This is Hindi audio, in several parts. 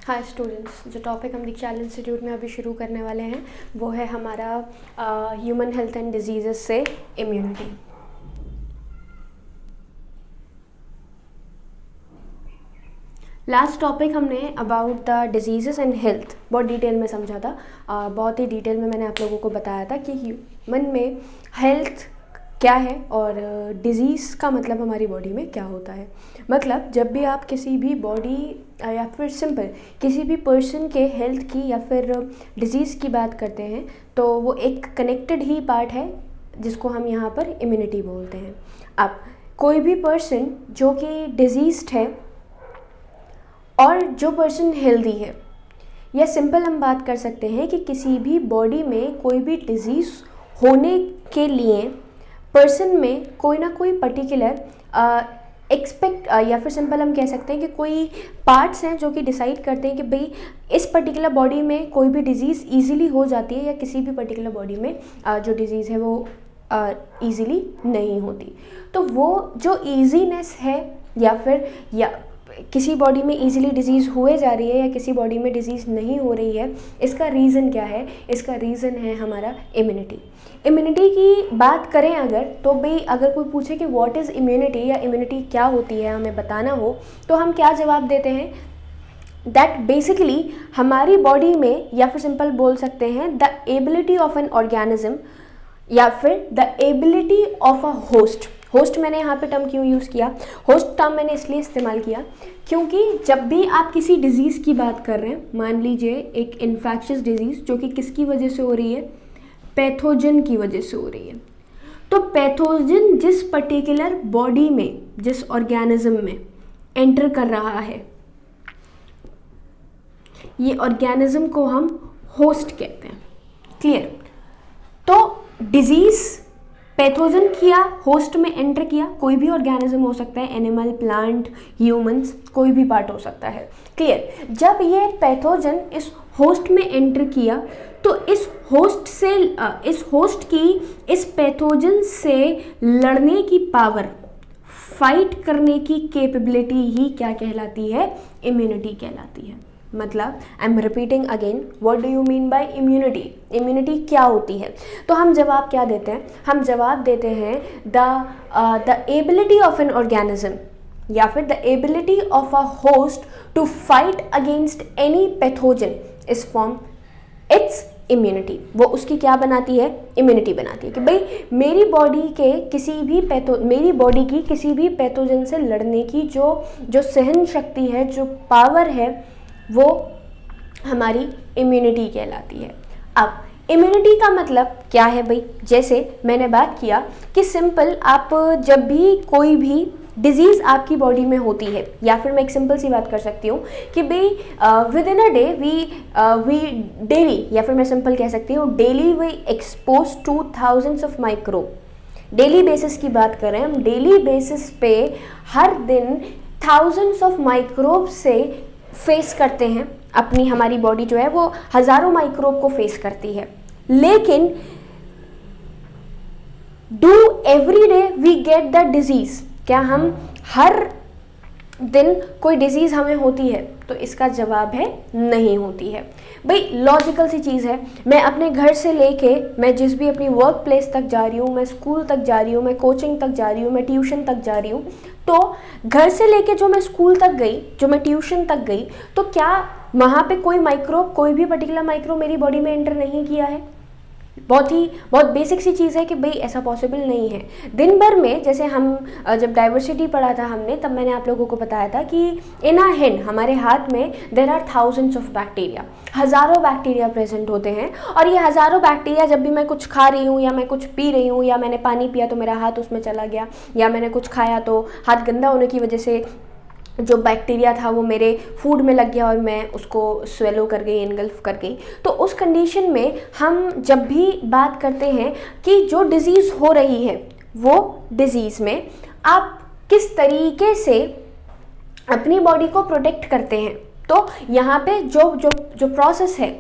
हाय स्टूडेंट्स, जो टॉपिक हम दीक्षाल इंस्टीट्यूट में अभी शुरू करने वाले हैं वो है हमारा ह्यूमन हेल्थ एंड डिजीज़ेस से इम्यूनिटी। लास्ट टॉपिक हमने about the diseases and health बहुत डिटेल में समझा था। बहुत ही डिटेल में मैंने आप लोगों को बताया था कि ह्यूमन में हेल्थ क्या है और डिज़ीज़ का मतलब हमारी बॉडी में क्या होता है। मतलब जब भी आप किसी भी बॉडी या फिर सिंपल किसी भी पर्सन के हेल्थ की या फिर डिज़ीज़ की बात करते हैं तो वो एक कनेक्टेड ही पार्ट है जिसको हम यहाँ पर इम्यूनिटी बोलते हैं। अब कोई भी पर्सन जो कि डिजीज़्ड है और जो पर्सन हेल्दी है, या सिंपल हम बात कर सकते हैं कि किसी भी बॉडी में कोई भी डिज़ीज़ होने के लिए पर्सन में कोई ना कोई पर्टिकुलर एक्सपेक्ट या फिर सिंपल हम कह सकते हैं कि कोई पार्ट्स हैं जो कि डिसाइड करते हैं कि भाई इस पर्टिकुलर बॉडी में कोई भी डिज़ीज़ ईजिली हो जाती है या किसी भी पर्टिकुलर बॉडी में जो डिज़ीज़ है वो ईजिली नहीं होती। तो वो जो ईजीनेस है या फिर किसी बॉडी में ईजिली डिज़ीज़ हुए जा रही है या किसी बॉडी में डिज़ीज़ नहीं हो रही है, इसका रीज़न क्या है? इसका रीज़न है हमारा इम्यूनिटी। इम्यूनिटी की बात करें अगर, तो भाई अगर कोई पूछे कि व्हाट इज़ इम्यूनिटी या इम्यूनिटी क्या होती है, हमें बताना हो तो हम क्या जवाब देते हैं? दैट बेसिकली हमारी बॉडी में, या फिर सिंपल बोल सकते हैं the ability of an organism या फिर the ability of a host. Host मैंने यहाँ पे टर्म क्यों यूज़ किया? होस्ट टर्म मैंने इसलिए इस्तेमाल किया क्योंकि जब भी आप किसी डिज़ीज़ की बात कर रहे हैं, मान लीजिए एक इन्फेक्शियस डिज़ीज़ जो कि किसकी वजह से हो रही है? पैथोजन की वजह से हो रही है। तो पैथोजन जिस पर्टिकुलर बॉडी में, जिस ऑर्गेनिज्म में एंटर कर रहा है, ये ऑर्गेनिज्म को हम होस्ट कहते हैं। क्लियर? तो डिज़ीज़ पैथोजन किया, होस्ट में एंटर किया, कोई भी ऑर्गेनिज्म हो सकता है, एनिमल, प्लांट, ह्यूमंस, कोई भी पार्ट हो सकता है। क्लियर? जब ये पैथोजन इस होस्ट में एंटर किया तो इस होस्ट की इस पैथोजन से लड़ने की पावर, फाइट करने की कैपेबिलिटी ही क्या कहलाती है? इम्यूनिटी कहलाती है। मतलब I am repeating again, what do you mean bye immunity? Immunity क्या होती है? तो हम जवाब क्या देते हैं? हम जवाब देते हैं the ability of an organism या फिर the ability of a host to fight against any pathogen is from its immunity. वो उसकी क्या बनाती है? इम्यूनिटी बनाती है कि भाई मेरी बॉडी की किसी भी पैथोजन से लड़ने की जो सहन शक्ति है, जो पावर है, वो हमारी इम्यूनिटी कहलाती है। अब इम्यूनिटी का मतलब क्या है भाई? जैसे मैंने बात किया कि सिंपल आप जब भी कोई भी डिज़ीज़ आपकी बॉडी में होती है, या फिर मैं एक सिंपल सी बात कर सकती हूँ कि भाई within a day we daily, या फिर मैं सिंपल कह सकती हूँ daily we expose to thousands of microbe. Daily basis की बात करें हम, डेली बेसिस पे हर दिन थाउजेंड्स ऑफ माइक्रोब से फेस करते हैं। हमारी बॉडी जो है वो हज़ारों माइक्रोब को फेस करती है, लेकिन do every day we get the disease? क्या हम हर दिन कोई डिज़ीज़ हमें होती है? तो इसका जवाब है नहीं होती है। भाई लॉजिकल सी चीज़ है, मैं अपने घर से लेके मैं जिस भी अपनी वर्क प्लेस तक जा रही हूँ, मैं स्कूल तक जा रही हूँ, मैं कोचिंग तक जा रही हूँ, मैं ट्यूशन तक जा रही हूँ, तो घर से लेके जो मैं स्कूल तक गई, जो मैं ट्यूशन तक गई, तो क्या वहाँ पे कोई भी पर्टिकुलर माइक्रोब मेरी बॉडी में एंटर नहीं किया है? बहुत बेसिक सी चीज़ है कि भाई ऐसा पॉसिबल नहीं है। दिन भर में, जैसे हम जब डाइवर्सिटी पढ़ा था हमने, तब मैंने आप लोगों को बताया था कि इन अ हैंड, हमारे हाथ में there are thousands of bacteria, हज़ारों बैक्टीरिया प्रेजेंट होते हैं। और ये हज़ारों बैक्टीरिया, जब भी मैं कुछ खा रही हूँ या मैं कुछ पी रही हूँ या मैंने पानी पिया तो मेरा हाथ उसमें चला गया, या मैंने कुछ खाया तो हाथ गंदा होने की वजह से जो बैक्टीरिया था वो मेरे फूड में लग गया और मैं उसको स्वेलो कर गई, एनगल्फ कर गई। तो उस कंडीशन में हम जब भी बात करते हैं कि जो डिज़ीज़ हो रही है, वो डिज़ीज़ में आप किस तरीके से अपनी बॉडी को प्रोटेक्ट करते हैं, तो यहाँ पे जो प्रोसेस है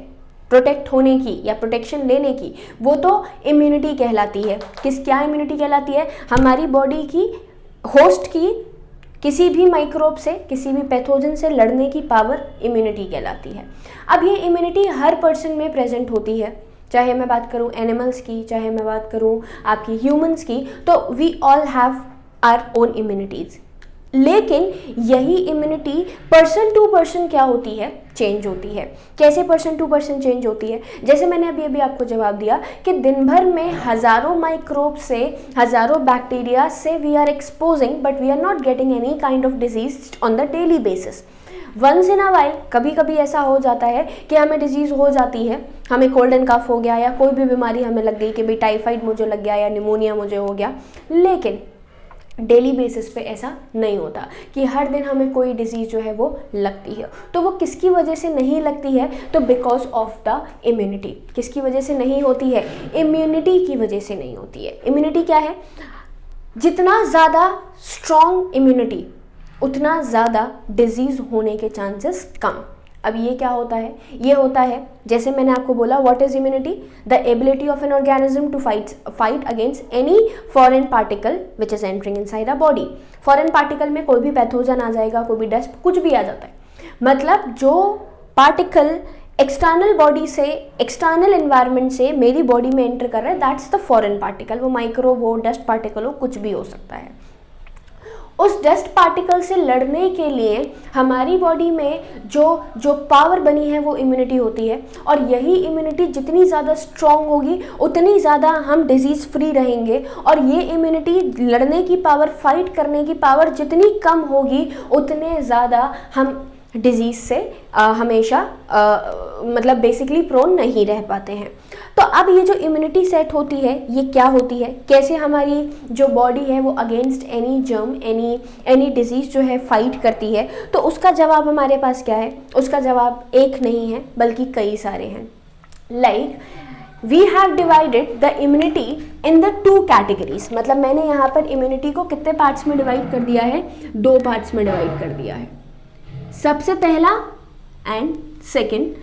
प्रोटेक्ट होने की या प्रोटेक्शन लेने की, वो तो इम्यूनिटी कहलाती है। क्या इम्यूनिटी कहलाती है? हमारी बॉडी की, होस्ट की किसी भी माइक्रोब से, किसी भी पैथोजन से लड़ने की पावर इम्यूनिटी कहलाती है। अब ये इम्यूनिटी हर पर्सन में प्रेजेंट होती है, चाहे मैं बात करूँ एनिमल्स की, चाहे मैं बात करूँ आपकी ह्यूमंस की, तो we all have our own immunities. लेकिन यही इम्यूनिटी पर्सन टू पर्सन क्या होती है, चेंज होती है। कैसे पर्सन टू पर्सन चेंज होती है? जैसे मैंने अभी आपको जवाब दिया कि दिन भर में हज़ारों माइक्रोब से, हज़ारों बैक्टीरिया से we are exposing, but we are not getting any kind of disease on the daily basis. Once in a while कभी कभी ऐसा हो जाता है कि हमें डिजीज़ हो जाती है, हमें कोल्ड एंड कफ हो गया या कोई भी बीमारी हमें लग गई कि भाई टाइफाइड मुझे लग गया या निमोनिया मुझे हो गया। लेकिन डेली बेसिस पे ऐसा नहीं होता कि हर दिन हमें कोई डिजीज़ जो है वो लगती है। तो वो किसकी वजह से नहीं लगती है? तो बिकॉज ऑफ द इम्यूनिटी। किसकी वजह से नहीं होती है? इम्यूनिटी की वजह से नहीं होती है। इम्यूनिटी क्या है? जितना ज़्यादा स्ट्रॉन्ग इम्यूनिटी उतना ज़्यादा डिजीज़ होने के चांसेस कम। अब ये क्या होता है? ये होता है, जैसे मैंने आपको बोला, what is immunity? The ability of an organism to fight against any foreign particle which is entering inside a body. Foreign particle में कोई भी पैथोजन आ जाएगा, कोई भी डस्ट, कुछ भी आ जाता है। मतलब जो पार्टिकल एक्सटर्नल बॉडी से, एक्सटर्नल एनवायरनमेंट से मेरी बॉडी में एंटर कर रहा है, दैट्स द फॉरेन पार्टिकल। वो माइक्रोब हो, डस्ट पार्टिकल हो, कुछ भी हो सकता है। उस डस्ट पार्टिकल से लड़ने के लिए हमारी बॉडी में जो पावर बनी है वो इम्यूनिटी होती है, और यही इम्यूनिटी जितनी ज़्यादा स्ट्रॉन्ग होगी उतनी ज़्यादा हम डिजीज़ फ्री रहेंगे। और ये इम्यूनिटी लड़ने की पावर, फाइट करने की पावर जितनी कम होगी उतने ज़्यादा हम डिजीज़ से हमेशा मतलब बेसिकली प्रोन नहीं रह पाते हैं। तो अब ये जो इम्यूनिटी सेट होती है ये क्या होती है, कैसे हमारी जो बॉडी है वो against any germ, any disease जो है फाइट करती है? तो उसका जवाब हमारे पास क्या है? उसका जवाब एक नहीं है बल्कि कई सारे हैं। Like we have divided the immunity in the 2 categories. मतलब मैंने यहाँ पर इम्यूनिटी को कितने पार्ट्स में डिवाइड कर दिया है? 2 पार्ट्स में डिवाइड कर दिया है। सबसे पहला एंड सेकंड।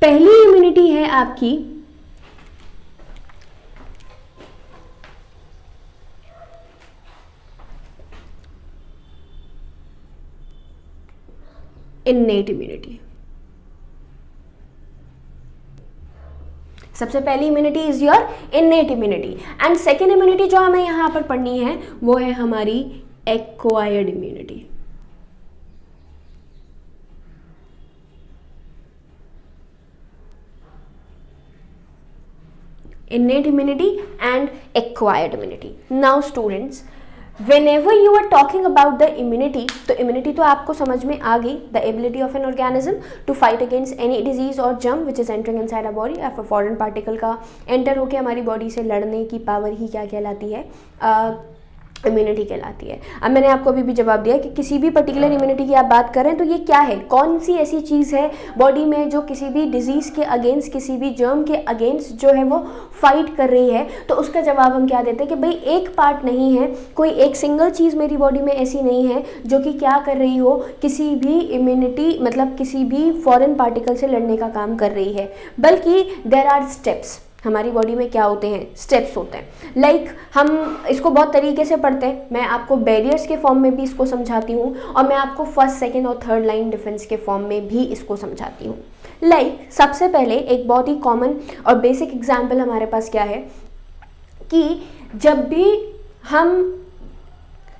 पहली इम्यूनिटी है आपकी इन्नेट इम्यूनिटी। सबसे पहली immunity is your innate immunity, and second immunity जो हमें यहां पर पढ़नी है वो है हमारी acquired immunity. innate immunity and acquired immunity. Now students, whenever you are talking about the immunity, तो immunity तो आपको समझ में आ गई, the ability of an organism to fight against any disease or germ which is entering inside a body, या foreign particle का enter होके हमारी बॉडी से लड़ने की पावर ही क्या कहलाती है? इम्यूनिटी कहलाती है। अब मैंने आपको अभी भी जवाब दिया कि किसी भी पर्टिकुलर इम्यूनिटी की आप बात करें तो ये क्या है, कौन सी ऐसी चीज़ है बॉडी में जो किसी भी डिजीज़ के अगेंस्ट, किसी भी जर्म के अगेंस्ट जो है वो फाइट कर रही है? तो उसका जवाब हम क्या देते हैं कि भाई एक पार्ट नहीं है, कोई एक सिंगल चीज़ मेरी बॉडी में ऐसी नहीं है जो कि क्या कर रही हो, किसी भी इम्यूनिटी मतलब किसी भी फॉरेन पार्टिकल से लड़ने का काम कर रही है, बल्कि देयर आर स्टेप्स। हमारी बॉडी में क्या होते हैं? स्टेप्स होते हैं। लाइक हम इसको बहुत तरीके से पढ़ते हैं, मैं आपको बैरियर्स के फॉर्म में भी इसको समझाती हूँ, और मैं आपको फर्स्ट, सेकंड और थर्ड लाइन डिफेंस के फॉर्म में भी इसको समझाती हूँ। लाइक सबसे पहले एक बहुत ही कॉमन और बेसिक एग्जाम्पल हमारे पास क्या है कि जब भी हम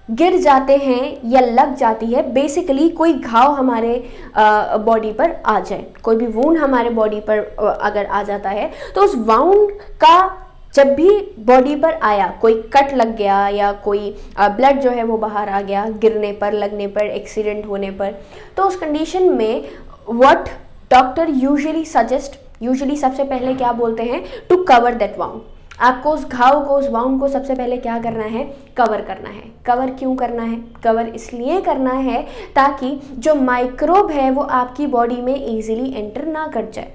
गिर जाते हैं या लग जाती है, बेसिकली कोई घाव हमारे बॉडी पर आ जाए, कोई भी वुंड हमारे बॉडी पर अगर आ जाता है, तो उस वाउंड का जब भी बॉडी पर आया, कोई कट लग गया या कोई ब्लड जो है वो बाहर आ गया गिरने पर, लगने पर, एक्सीडेंट होने पर, तो उस कंडीशन में what doctor usually suggest, usually सबसे पहले क्या बोलते हैं? To cover that wound. आपको उस घाव को, उस वाउंड को सबसे पहले क्या करना है? कवर करना है। कवर क्यों करना है? कवर इसलिए करना है ताकि जो माइक्रोब है वो आपकी बॉडी में इजीली एंटर ना कर जाए।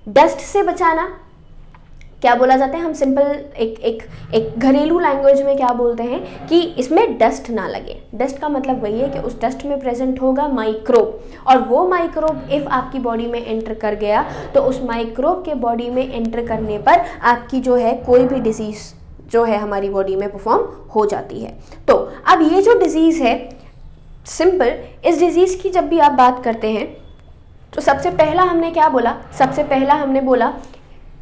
डस्ट से बचाना क्या बोला जाता है? हम सिंपल एक घरेलू लैंग्वेज में क्या बोलते हैं कि इसमें डस्ट ना लगे। डस्ट का मतलब वही है कि उस डस्ट में प्रेजेंट होगा माइक्रोब, और वो माइक्रोब इफ़ आपकी बॉडी में एंटर कर गया तो उस माइक्रोब के बॉडी में एंटर करने पर आपकी जो है कोई भी डिजीज़ जो है हमारी बॉडी में परफॉर्म हो जाती है। तो अब ये जो डिजीज़ है सिंपल, इस डिजीज़ की जब भी आप बात करते हैं तो सबसे पहला हमने क्या बोला, सबसे पहला हमने बोला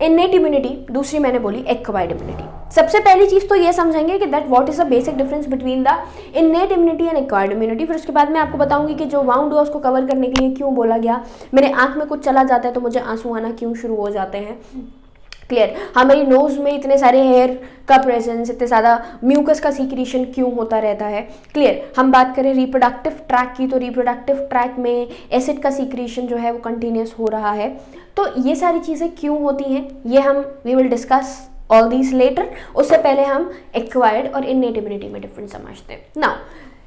इनेट इम्यूनिटी, दूसरी मैंने बोली एक्वायर्ड इम्यूनिटी। सबसे पहली चीज़ तो ये समझेंगे कि that what is the basic difference between the innate immunity and acquired immunity. फिर उसके बाद मैं आपको बताऊंगी कि जो वाउंड हुआ उसको कवर करने के लिए क्यों बोला गया, मेरे आँख में कुछ चला जाता है तो मुझे आंसू आना क्यों शुरू हो जाते हैं, क्लियर, हमारी नोज में इतने सारे हेयर का प्रेजेंस, इतने ज़्यादा म्यूकस का सीक्रेशन क्यों होता रहता है, क्लियर। हम बात करें रिप्रोडक्टिव ट्रैक की तो रिप्रोडक्टिव ट्रैक में एसिड का सीक्रेशन जो है वो कंटिन्यूस हो रहा है। तो ये सारी चीज़ें क्यों होती हैं ये हम we will discuss all these later. उससे पहले हम एक्वायर्ड और इनेट इम्यूनिटी में डिफरेंस समझते हैं। नाउ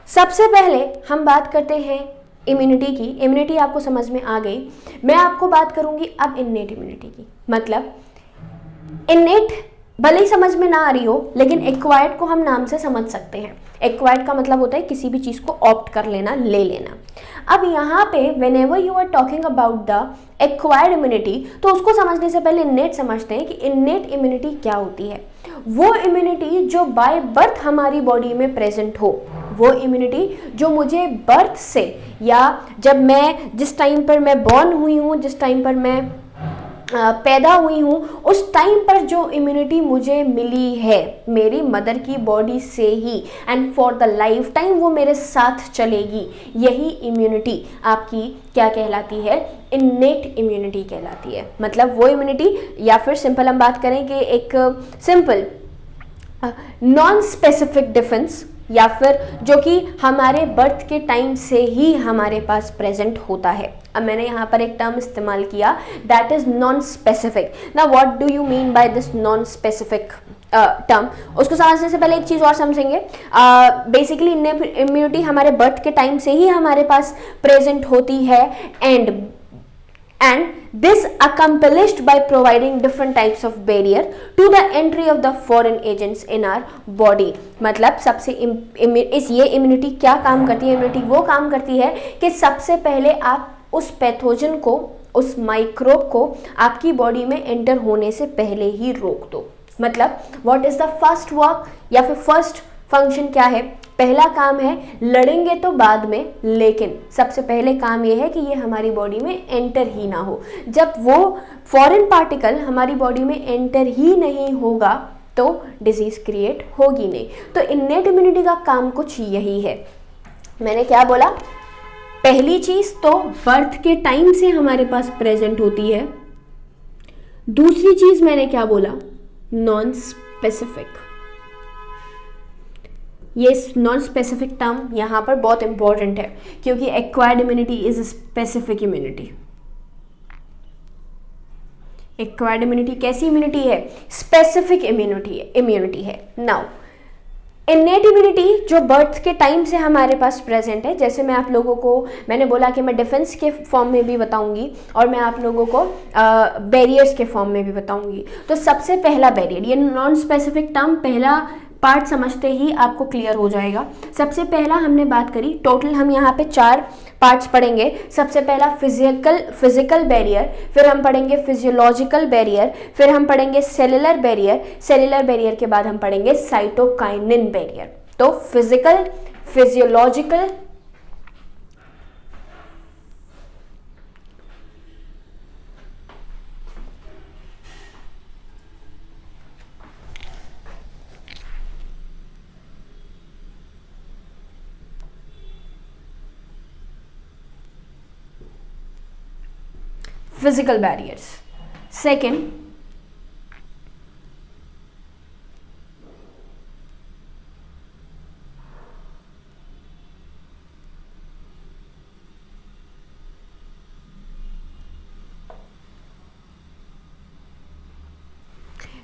सबसे पहले हम बात करते हैं इम्यूनिटी की। इम्यूनिटी आपको समझ में आ गई, मैं आपको बात करूंगी अब इनेट इम्यूनिटी की। मतलब इनेट भले ही समझ में ना आ रही हो, लेकिन एक्वायर्ड को हम नाम से समझ सकते हैं। एक्वायर्ड का मतलब होता है किसी भी चीज़ को ऑप्ट कर लेना, ले लेना। अब यहाँ पे whenever you are talking about the acquired immunity तो उसको समझने से पहले इनेट समझते हैं कि इनेट इम्यूनिटी क्या होती है। वो इम्यूनिटी जो बाय बर्थ हमारी बॉडी में प्रेजेंट हो, वो इम्यूनिटी जो मुझे बर्थ से या जब मैं जिस टाइम पर मैं बॉर्न हुई हूँ, जिस टाइम पर मैं पैदा हुई हूँ, उस टाइम पर जो इम्यूनिटी मुझे मिली है मेरी मदर की बॉडी से ही and for the lifetime वो मेरे साथ चलेगी, यही इम्यूनिटी आपकी क्या कहलाती है, इनेट इम्यूनिटी कहलाती है। मतलब वो इम्यूनिटी, या फिर सिंपल हम बात करें कि एक सिंपल नॉन स्पेसिफिक डिफेंस, या फिर जो कि हमारे बर्थ के टाइम से ही हमारे पास प्रेजेंट होता है। अब मैंने यहाँ पर एक टर्म इस्तेमाल किया दैट इज नॉन स्पेसिफिक। ना what do you mean by this non specific term, उसको समझने से पहले एक चीज़ और समझेंगे। बेसिकली इम्यूनिटी हमारे बर्थ के टाइम से ही हमारे पास प्रेजेंट होती है and this accomplished by providing different types of barrier to the entry of the foreign agents in our body। मतलब सबसे ये इम्यूनिटी क्या काम करती है, इम्यूनिटी वो काम करती है कि सबसे पहले आप उस पैथोजन को, उस माइक्रोब को आपकी बॉडी में एंटर होने से पहले ही रोक दो। मतलब what is the first work या फिर फर्स्ट फंक्शन क्या है, पहला काम है लड़ेंगे तो बाद में, लेकिन सबसे पहले काम ये है कि ये हमारी बॉडी में एंटर ही ना हो। जब वो फॉरेन पार्टिकल हमारी बॉडी में एंटर ही नहीं होगा तो डिजीज क्रिएट होगी नहीं। तो इनेट इम्यूनिटी का काम कुछ यही है। मैंने क्या बोला, पहली चीज तो बर्थ के टाइम से हमारे पास प्रेजेंट होती है। दूसरी चीज मैंने क्या बोला, नॉन स्पेसिफिक। ये नॉन स्पेसिफिक टर्म यहाँ पर बहुत इंपॉर्टेंट है क्योंकि acquired immunity is specific immunity. Acquired immunity कैसी इम्यूनिटी है, स्पेसिफिक इम्यूनिटी है। नाउ इनेट इम्यूनिटी जो बर्थ के टाइम से हमारे पास प्रेजेंट है, जैसे मैं आप लोगों को मैंने बोला कि मैं डिफेंस के फॉर्म में भी बताऊंगी और मैं आप लोगों को बैरियर्स के फॉर्म में भी बताऊंगी। तो सबसे पहला बैरियर, ये नॉन स्पेसिफिक टर्म पहला पार्ट समझते ही आपको क्लियर हो जाएगा। सबसे पहला हमने बात करी, टोटल हम यहाँ पे 4 पार्ट्स पढ़ेंगे। सबसे पहला फिजिकल बैरियर, फिर हम पढ़ेंगे फिजियोलॉजिकल बैरियर, फिर हम पढ़ेंगे सेलुलर बैरियर, सेलुलर बैरियर के बाद हम पढ़ेंगे साइटोकाइनिन बैरियर। तो physical, physiological, physical barriers। Second,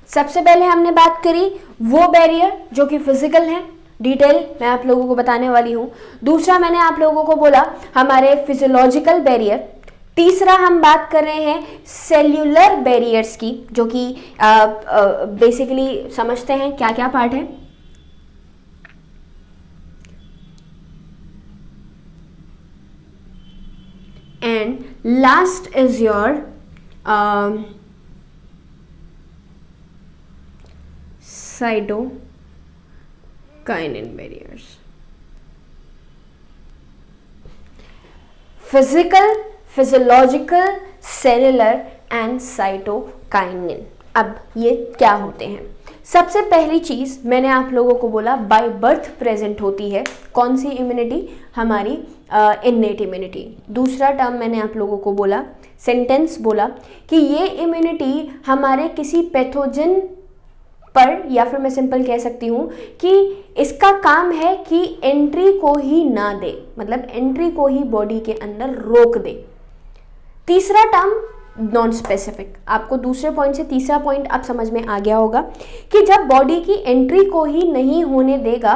सबसे पहले हमने बात करी वो बैरियर जो कि फिजिकल है, डिटेल मैं आप लोगों को बताने वाली हूँ। दूसरा मैंने आप लोगों को बोला हमारे फिजियोलॉजिकल बैरियर। तीसरा हम बात कर रहे हैं सेल्यूलर बैरियर्स की, जो कि बेसिकली समझते हैं क्या क्या पार्ट है। And last is your cytokinin barriers. Physical, physiological, cellular and cytokinin. अब ये क्या होते हैं? सबसे पहली चीज़ मैंने आप लोगों को बोला बाय बर्थ प्रेजेंट होती है। कौन सी इम्यूनिटी? हमारी इन्नेट इम्यूनिटी। दूसरा टर्म मैंने आप लोगों को बोला, सेंटेंस बोला कि ये इम्यूनिटी हमारे किसी पैथोजन पर, या फिर मैं सिंपल कह सकती हूँ कि इसका काम है कि एंट्री को ही ना दे, मतलब एंट्री को ही बॉडी के अंदर रोक दे। तीसरा टर्म नॉन स्पेसिफिक। आपको दूसरे पॉइंट से तीसरा पॉइंट आप समझ में आ गया होगा कि जब बॉडी की एंट्री को ही नहीं होने देगा,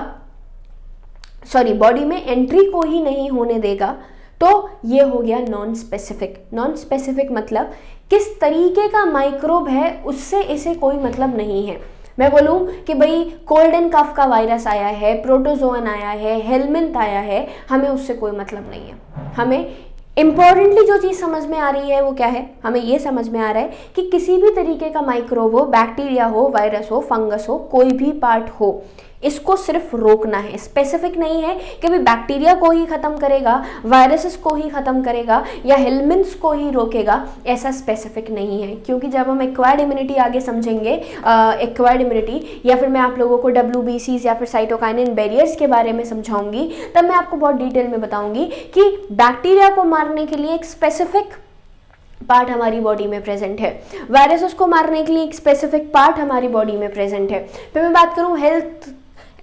बॉडी में एंट्री को ही नहीं होने देगा, तो ये हो गया नॉन स्पेसिफिक। नॉन स्पेसिफिक मतलब किस तरीके का माइक्रोब है उससे इसे कोई मतलब नहीं है। मैं बोलूं कि भाई कोल्ड एंड कफ का वायरस आया है, प्रोटोजोन आया है, हेलमिंथ आया है, हमें उससे कोई मतलब नहीं है। हमें इंपॉर्टेंटली जो चीज़ समझ में आ रही है वो क्या है? हमें ये समझ में आ रहा है कि किसी भी तरीके का माइक्रोब हो, बैक्टीरिया हो, वायरस हो, फंगस हो, कोई भी पार्ट हो, इसको सिर्फ रोकना है। स्पेसिफिक नहीं है कि भाई बैक्टीरिया को ही ख़त्म करेगा, वायरसेस को ही ख़त्म करेगा या हेलमिंथ्स को ही रोकेगा, ऐसा स्पेसिफिक नहीं है। क्योंकि जब हम एक्वायर्ड इम्यूनिटी आगे समझेंगे, एक्वायर्ड इम्यूनिटी या फिर मैं आप लोगों को WBCs या फिर साइटोकाइनिन बैरियर्स के बारे में समझाऊंगी, तब मैं आपको बहुत डिटेल में बताऊंगी कि बैक्टीरिया को मारने के लिए एक स्पेसिफिक पार्ट हमारी बॉडी में प्रेजेंट है, वायरसेस को मारने के लिए एक स्पेसिफिक पार्ट हमारी बॉडी में प्रेजेंट है। फिर मैं बात करूं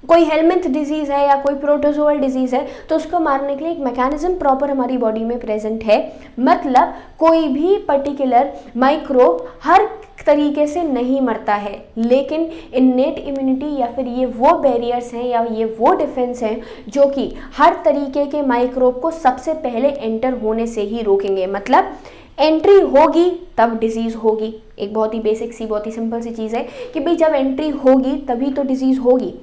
कोई हेलमिंथ डिजीज़ है या कोई प्रोटोजोअल डिजीज़ है, तो उसको मारने के लिए एक मैकेनिज्म प्रॉपर हमारी बॉडी में प्रेजेंट है। मतलब कोई भी पर्टिकुलर माइक्रोब हर तरीके से नहीं मरता है, लेकिन इन्नेट इम्यूनिटी या फिर ये वो बैरियर्स हैं या ये वो डिफेंस हैं जो कि हर तरीके के माइक्रोब को सबसे पहले एंटर होने से ही रोकेंगे। मतलब एंट्री होगी तब डिजीज़ होगी। एक बहुत ही बेसिक सी, बहुत ही सिंपल सी चीज़ है कि भाई जब एंट्री होगी तभी तो डिजीज़ होगी।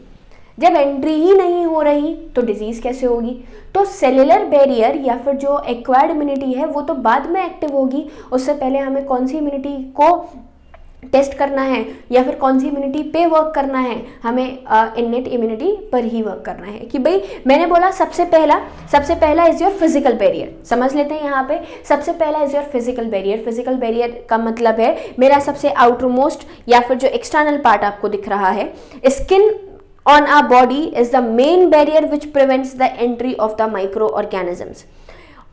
जब एंट्री ही नहीं हो रही तो डिजीज़ कैसे होगी? तो सेलुलर बैरियर या फिर जो एक्वायर्ड इम्यूनिटी है वो तो बाद में एक्टिव होगी। उससे पहले हमें कौन सी इम्यूनिटी को टेस्ट करना है या फिर कौन सी इम्यूनिटी पे वर्क करना है? हमें इन्नेट इम्यूनिटी पर ही वर्क करना है। कि भाई मैंने बोला सबसे पहला इज योर फिजिकल बैरियर। समझ लेते हैं यहाँ पे, सबसे पहला is your physical barrier. Physical barrier का मतलब है मेरा सबसे आउटर मोस्ट या फिर जो एक्सटर्नल पार्ट आपको दिख रहा है। Skin on our body is the main barrier which prevents the entry of the microorganisms।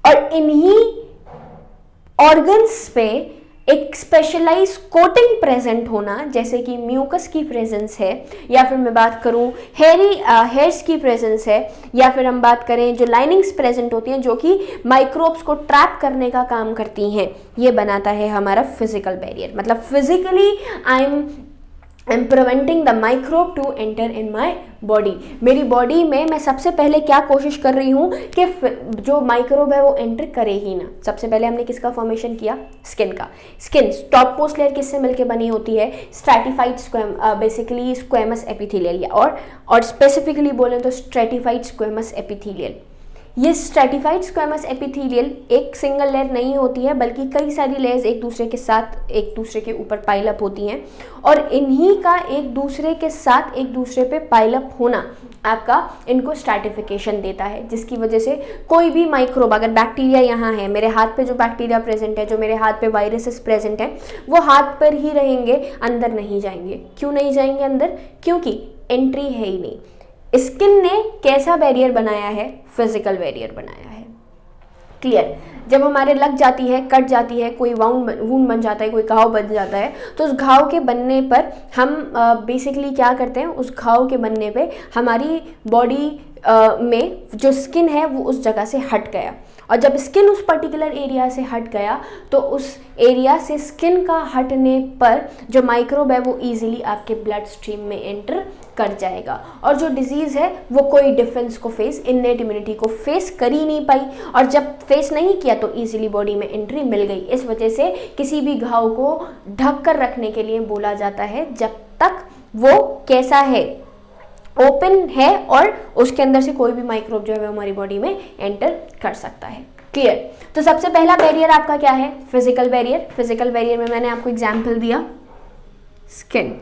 और इन्हीं ऑर्गन्स पे एक स्पेशलाइज कोटिंग प्रेजेंट होना, जैसे कि म्यूकस की प्रेजेंस है, या फिर मैं बात करूं हेयर्स की प्रेजेंस है, या फिर हम बात करें जो लाइनिंग्स प्रेजेंट होती हैं जो कि माइक्रोब्स को ट्रैप करने का काम करती हैं, ये बनाता है हमारा फिजिकल बैरियर। मतलब physically I am preventing the microbe to enter in my body. मेरी बॉडी में मैं सबसे पहले क्या कोशिश कर रही हूँ कि जो माइक्रोब है वो एंटर करे ही ना। सबसे पहले हमने किसका फॉर्मेशन किया? स्किन का। स्किन टॉप पोस्ट लेयर किससे मिलकर बनी होती है? स्ट्रैटिफाइड बेसिकली स्क्वेमस एपिथेलियल, और स्पेसिफिकली बोलें तो स्ट्रैटिफाइड स्क्वेमस एपिथेलियल। ये स्ट्रैटिफाइड स्क्वेमस एपिथेलियल एक सिंगल लेयर नहीं होती है, बल्कि कई सारी लेयर्स एक दूसरे के ऊपर पाइल अप होती हैं, और इन्हीं का एक दूसरे के साथ एक दूसरे पे पाइल अप होना आपका इनको स्ट्रैटिफिकेशन देता है, जिसकी वजह से कोई भी माइक्रोब, अगर बैक्टीरिया यहाँ है, मेरे हाथ पे जो बैक्टीरिया प्रेजेंट है, जो मेरे हाथ पे वायरसेस प्रेजेंट है, वो हाथ पर ही रहेंगे, अंदर नहीं जाएंगे। क्यों नहीं जाएंगे अंदर? क्योंकि एंट्री है ही नहीं। स्किन ने कैसा बैरियर बनाया है? फिजिकल बैरियर बनाया है। क्लियर? जब हमारे लग जाती है, कट जाती है, कोई वूंड बन जाता है, कोई घाव बन जाता है, तो उस घाव के बनने पर हम बेसिकली क्या करते हैं? उस घाव के बनने पे हमारी बॉडी में जो स्किन है वो उस जगह से हट गया, और जब स्किन उस पर्टिकुलर एरिया से हट गया तो उस एरिया से स्किन का हटने पर जो माइक्रोब है वो इजीली आपके ब्लड स्ट्रीम में एंटर कर जाएगा, और जो डिजीज़ है वो कोई डिफेंस को फेस, इन्नेट इम्यूनिटी को फेस कर ही नहीं पाई, और जब फेस नहीं किया तो इजीली बॉडी में एंट्री मिल गई। इस वजह से किसी भी घाव को ढक कर रखने के लिए बोला जाता है जब तक वो कैसा है? ओपन है, और उसके अंदर से कोई भी माइक्रोब जो है हमारी बॉडी में एंटर कर सकता है। क्लियर? तो सबसे पहला बैरियर आपका क्या है? Physical barrier. फिजिकल बैरियर में मैंने आपको एग्जांपल दिया स्किन,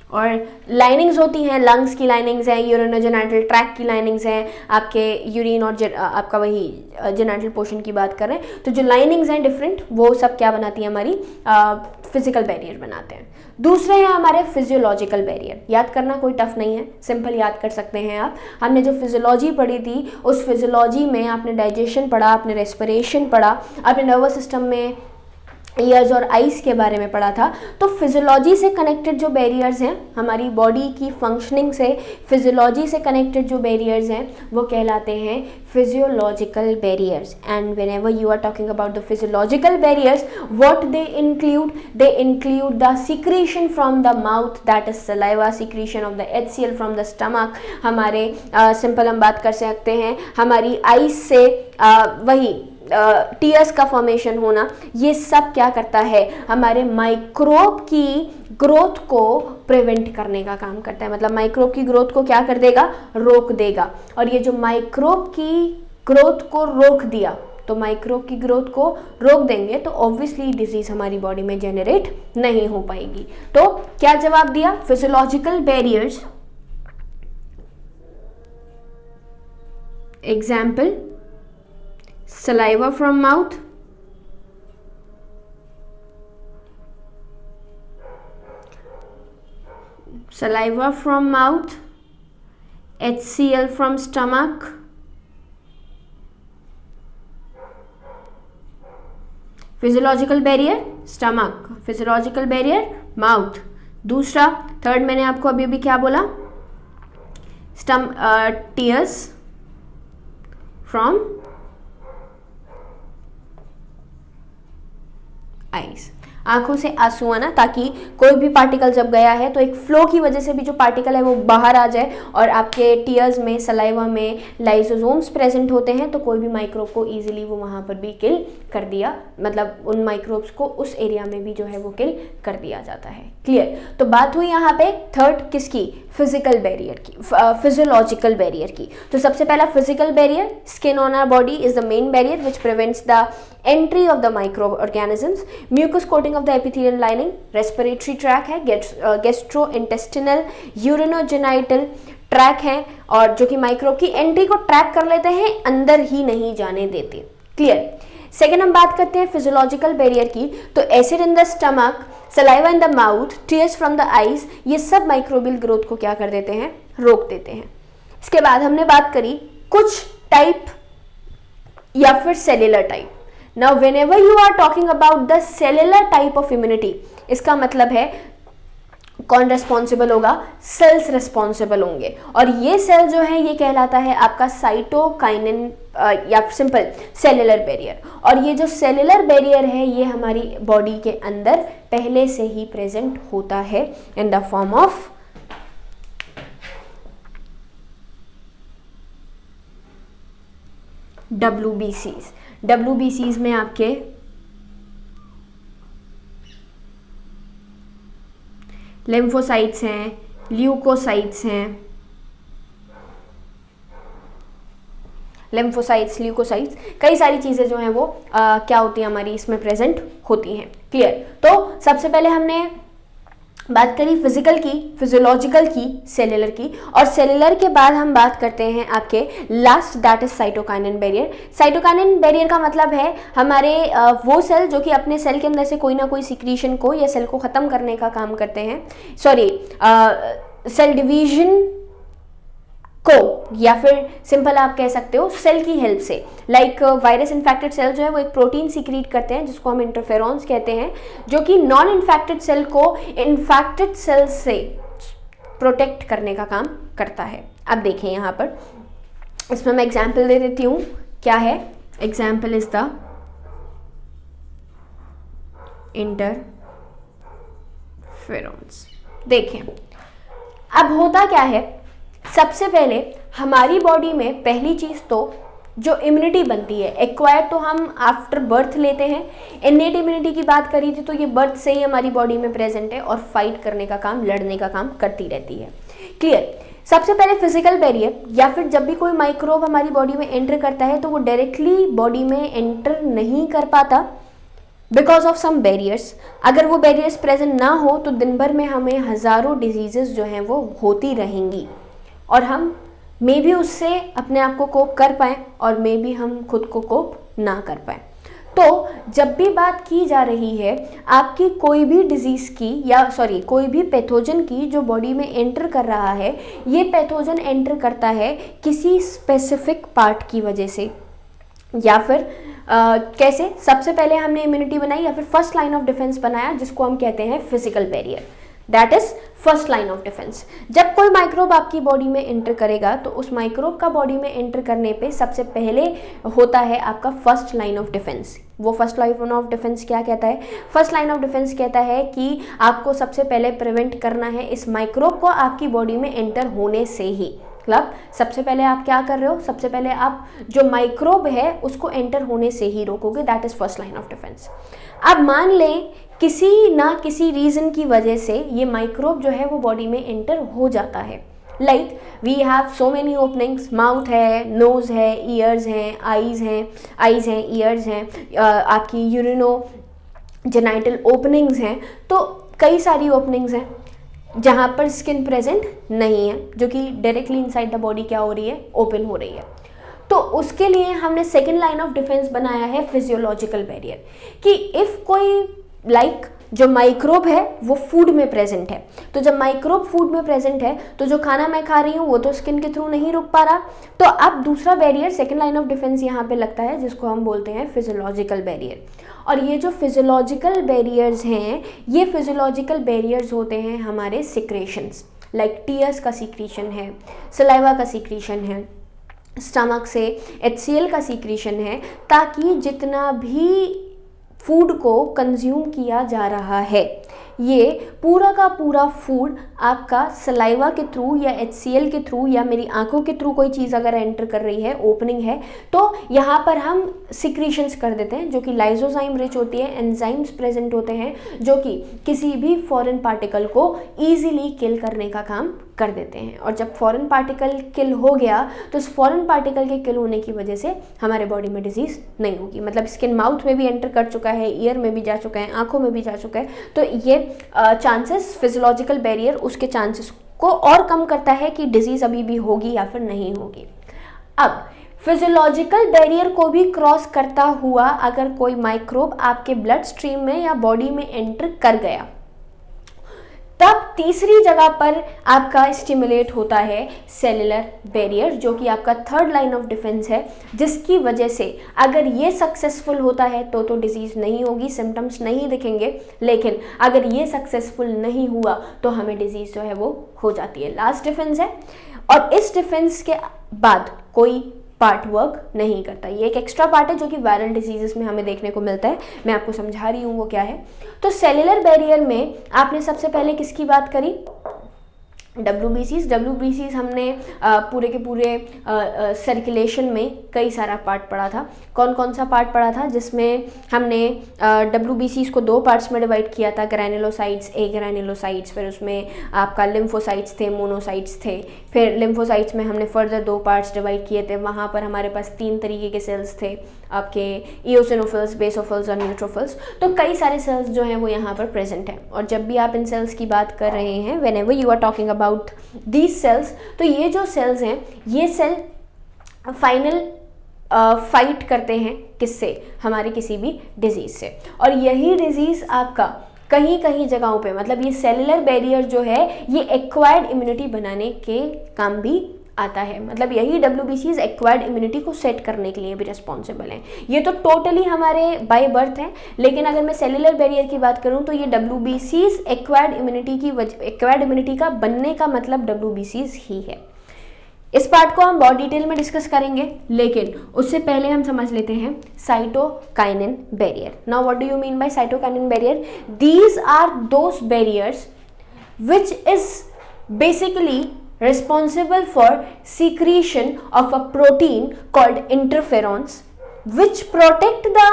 और लाइनिंग्स होती हैं, लंग्स की लाइनिंग्स हैं, यूरिनोजेनाइटल ट्रैक की लाइनिंग्स हैं, आपके यूरिन और आपका वही जेनाइटल पोर्शन की बात कर रहे हैं। तो जो लाइनिंग्स हैं डिफरेंट, वो सब क्या बनाती हैं, हमारी फिजिकल बैरियर बनाते हैं। दूसरे हैं हमारे फिजियोलॉजिकल बैरियर। याद करना कोई टफ नहीं है, सिंपल याद कर सकते हैं आप। हमने जो फिजियोलॉजी पढ़ी थी, उस फिजियोलॉजी में आपने डाइजेशन पढ़ा, आपने रेस्पिरेशन पढ़ा, आपने नर्वस सिस्टम में ईयर्स और आइस के बारे में पढ़ा था। तो फिजियोलॉजी से कनेक्टेड जो बैरियर्स हैं, हमारी बॉडी की फंक्शनिंग से फिजियोलॉजी से कनेक्टेड जो बैरियर्स हैं, वो कहलाते हैं physiological barriers. And whenever you are talking about the physiological barriers, what they include the secretion from the mouth, that is saliva, secretion of the HCl from the stomach, हमारे सिंपल हम बात कर सकते हैं हमारी आइस से वही टीयर्स का फॉर्मेशन होना। ये सब क्या करता है, हमारे माइक्रोब की ग्रोथ को प्रिवेंट करने का काम करता है। मतलब माइक्रोब की ग्रोथ को क्या कर देगा, रोक देगा। और ये जो माइक्रोब की ग्रोथ को रोक दिया, तो माइक्रोब की ग्रोथ को रोक देंगे तो ऑब्वियसली डिजीज हमारी बॉडी में जेनरेट नहीं हो पाएगी। तो क्या जवाब दिया, physiological barriers. Example, saliva from mouth, saliva from mouth, HCl from stomach, physiological barrier stomach, physiological barrier mouth। दूसरा, थर्ड मैंने आपको अभी अभी क्या बोला, tears from आइस, आंखों से आंसू आना, ताकि कोई भी पार्टिकल जब गया है तो एक फ्लो की वजह से भी जो पार्टिकल है वो बाहर आ जाए। और आपके टीयर्स में, सलाइवा में लाइसोसोम्स प्रेजेंट होते हैं, तो कोई भी माइक्रोब को इजीली वो वहाँ पर भी किल कर दिया, मतलब उन माइक्रोब्स को उस एरिया में भी जो है वो किल कर दिया जाता है। क्लियर। तो बात हुई यहाँ पे थर्ड किसकी, फिजिकल बैरियर की, फिजियोलॉजिकल बैरियर की। तो सबसे पहला physical barrier, skin on our body is the main barrier which prevents the entry of the microorganisms, mucous coating of the epithelial lining, respiratory tract है, gastrointestinal, urinogenital tract है, और जो कि माइक्रोब की एंट्री को ट्रैक कर लेते हैं, अंदर ही नहीं जाने देते। क्लियर। सेकेंड हम बात करते हैं फिजियोलॉजिकल बैरियर की। तो acid in the stomach, saliva in the mouth, tears from the eyes, ये सब माइक्रोबियल ग्रोथ को क्या कर देते हैं, रोक देते हैं। इसके बाद हमने बात करी कुछ टाइप या फिर cellular type. Now whenever you are talking about the cellular type of immunity, इसका मतलब है कौन रेस्पॉन्सिबल होगा, सेल्स रेस्पॉन्सिबल होंगे। और ये सेल जो है ये कहलाता है आपका साइटोकाइनिन या सिंपल सेल्युलर बैरियर। और ये जो सेल्युलर बैरियर है ये हमारी बॉडी के अंदर पहले से ही प्रेजेंट होता है in the form of WBCs। WBCs में आपके लिम्फोसाइट्स हैं, ल्यूकोसाइट्स हैं, लिम्फोसाइट्स, ल्यूकोसाइट्स, कई सारी चीज़ें जो हैं वो क्या होती हैं, हमारी इसमें प्रेजेंट होती हैं। क्लियर। तो सबसे पहले हमने बात करी फिजिकल की, फिजियोलॉजिकल की, सेल्युलर की, और सेल्युलर के बाद हम बात करते हैं आपके last, that is cytokinin barrier. Cytokinin barrier का मतलब है हमारे वो सेल जो कि अपने सेल के अंदर से कोई ना कोई सिक्रीशन को या सेल को ख़त्म करने का काम करते हैं, सॉरी सेल डिवीजन को, या फिर सिंपल आप कह सकते हो सेल की हेल्प से। लाइक वायरस इन्फेक्टेड सेल जो है वो एक प्रोटीन सीक्रेट करते हैं जिसको हम इंटरफेरॉन्स कहते हैं, जो कि नॉन इन्फेक्टेड सेल को इन्फेक्टेड सेल से प्रोटेक्ट करने का काम करता है। अब देखें यहाँ पर, इसमें मैं एग्जाम्पल दे देती हूँ। क्या है एग्जाम्पल, इज द इंटरफेरॉन्स। देखें अब होता क्या है, सबसे पहले हमारी बॉडी में पहली चीज़ तो जो इम्यूनिटी बनती है, एक्वायर्ड तो हम आफ्टर बर्थ लेते हैं। इनेट इम्यूनिटी की बात करी थी तो ये बर्थ से ही हमारी बॉडी में प्रेजेंट है और फाइट करने का काम, लड़ने का काम करती रहती है। क्लियर। सबसे पहले फिजिकल बैरियर, या फिर जब भी कोई माइक्रोब हमारी बॉडी में एंटर करता है तो वो डायरेक्टली बॉडी में एंटर नहीं कर पाता, बिकॉज ऑफ सम बैरियर्स। अगर वो बैरियर्स प्रेजेंट ना हो तो दिन भर में हमें हज़ारों डिजीजेस जो हैं वो होती रहेंगी और हम मे भी उससे अपने आप को कोप कर पाएँ और मे भी हम खुद को कोप ना कर पाएँ। तो जब भी बात की जा रही है आपकी कोई भी डिजीज़ की या कोई भी पैथोजन की जो बॉडी में एंटर कर रहा है, ये पैथोजन एंटर करता है किसी स्पेसिफिक पार्ट की वजह से या फिर कैसे। सबसे पहले हमने इम्यूनिटी बनाई या फिर फर्स्ट लाइन ऑफ डिफेंस बनाया जिसको हम कहते हैं physical barrier, that is first line of defence. जब कोई माइक्रोब आपकी बॉडी में एंटर करेगा तो उस माइक्रोब का बॉडी में एंटर करने पे सबसे पहले होता है आपका फर्स्ट लाइन ऑफ डिफेंस। वो फर्स्ट लाइन ऑफ डिफेंस क्या कहता है? फर्स्ट लाइन ऑफ डिफेंस कहता है कि आपको सबसे पहले प्रिवेंट करना है इस माइक्रोब को आपकी बॉडी में एंटर होने से ही। मतलब सबसे पहले आप क्या कर रहे हो? सबसे पहले आप जो माइक्रोब है उसको एंटर होने से ही रोकोगे, that is first line of defence. अब मान लें किसी ना किसी रीज़न की वजह से ये माइक्रोब जो है वो बॉडी में एंटर हो जाता है। Like we have so many openings, mouth है, नोज़ है, ईयर्स हैं, आईज़ हैं, ईयर्स हैं, आपकी यूरिनो जेनाइटल ओपनिंग्स हैं, तो कई सारी ओपनिंग्स हैं जहाँ पर स्किन प्रेजेंट नहीं है, जो कि डायरेक्टली इनसाइड द बॉडी क्या हो रही है? ओपन हो रही है। तो उसके लिए हमने सेकेंड लाइन ऑफ डिफेंस बनाया है फिजियोलॉजिकल बैरियर, कि इफ़ कोई जो माइक्रोब है वो फूड में प्रेजेंट है, तो जब माइक्रोब फूड में प्रेजेंट है तो जो खाना मैं खा रही हूँ वो तो स्किन के थ्रू नहीं रुक पा रहा, तो अब दूसरा barrier second line of defence यहाँ पे लगता है जिसको हम बोलते हैं फिजियोलॉजिकल बैरियर। और ये जो फिजियोलॉजिकल बैरियर्स हैं, ये फिजियोलॉजिकल बैरियर्स होते हैं हमारे सिक्रेशंस, लाइक टीयर्स का सीक्रेशन है, सलाइवा का सीक्रेशन है, स्टमक से HCl का सीक्रेशन है, ताकि जितना भी फूड को कंज्यूम किया जा रहा है ये पूरा का पूरा फूड आपका सलाइवा के थ्रू या HCl के थ्रू या मेरी आंखों के थ्रू कोई चीज़ अगर एंटर कर रही है, ओपनिंग है, तो यहाँ पर हम सिक्रीशंस कर देते हैं जो कि लाइजोजाइम रिच होती है, एंजाइम्स प्रेजेंट होते हैं जो कि किसी भी फॉरेन पार्टिकल को ईजिली किल करने का काम कर देते हैं। और जब फॉरेन पार्टिकल किल हो गया तो उस फॉरेन पार्टिकल के किल होने की वजह से हमारे बॉडी में डिजीज़ नहीं होगी। मतलब स्किन माउथ में भी एंटर कर चुका है, ईयर में भी जा चुका है, आंखों में भी जा चुका है, तो ये चांसेस फिजियोलॉजिकल बैरियर उसके चांसेस को और कम करता है कि डिजीज़ अभी भी होगी या फिर नहीं होगी। अब फिजियोलॉजिकल बैरियर को भी क्रॉस करता हुआ अगर कोई माइक्रोब आपके ब्लड स्ट्रीम में या बॉडी में एंटर कर गया, तब तीसरी जगह पर आपका स्टिमुलेट होता है सेलुलर बैरियर, जो कि आपका थर्ड लाइन ऑफ डिफेंस है, जिसकी वजह से अगर ये सक्सेसफुल होता है तो डिजीज़ नहीं होगी, सिम्टम्स नहीं दिखेंगे, लेकिन अगर ये सक्सेसफुल नहीं हुआ तो हमें डिजीज़ जो है वो हो जाती है। लास्ट डिफेंस है और इस डिफेंस के बाद कोई पार्ट वर्क नहीं करता। ये एक एक्स्ट्रा पार्ट है जो कि वायरल डिजीजेस में हमें देखने को मिलता है। मैं आपको समझा रही हूँ वो क्या है। तो सेलुलर बैरियर में आपने सबसे पहले किसकी बात करी? WBCs हमने पूरे के पूरे सर्कुलेशन में कई सारा पार्ट पढ़ा था। कौन कौन सा पार्ट पढ़ा था? जिसमें हमने WBCs को दो पार्ट्स में डिवाइड किया था, ग्रैनुलोसाइट्स, ए ग्रैनुलोसाइट्स, फिर उसमें आपका लिम्फोसाइट्स थे, मोनोसाइट्स थे। फिर लिम्फोसाइट्स में हमने फर्दर दो पार्ट्स डिवाइड किए थे, वहाँ पर हमारे पास 3 तरीके के सेल्स थे, आपके इओसिनोफिल्स, बेसोफिल्स और न्यूट्रोफिल्स। तो कई सारे सेल्स जो हैं वो यहाँ पर प्रेजेंट हैं। और जब भी आप इन सेल्स की बात कर रहे हैं, whenever you are talking about these cells, तो ये जो सेल्स हैं, ये सेल फाइनल फाइट करते हैं किससे? हमारे किसी भी डिजीज़ से। और यही डिजीज़ आपका कहीं कहीं जगहों पे, मतलब ये सेलुलर बैरियर जो है ये एक्वायर्ड इम्यूनिटी बनाने के काम भी आता है। मतलब यही WBCs एक्वायर्ड इम्यूनिटी को सेट करने के लिए भी रिस्पॉन्सिबल हैं। ये तो टोटली हमारे बाय बर्थ है, लेकिन अगर मैं सेलुलर बैरियर की बात करूं तो ये WBCs एक्वायर्ड इम्यूनिटी का बनने का मतलब WBCs ही है। इस पार्ट को हम बहुत डिटेल में डिस्कस करेंगे, लेकिन उससे पहले हम समझ लेते हैं cytokinin barrier. Now what do you mean by cytokinin barrier? These are those barriers which is basically responsible for secretion of a protein called interferons which protect the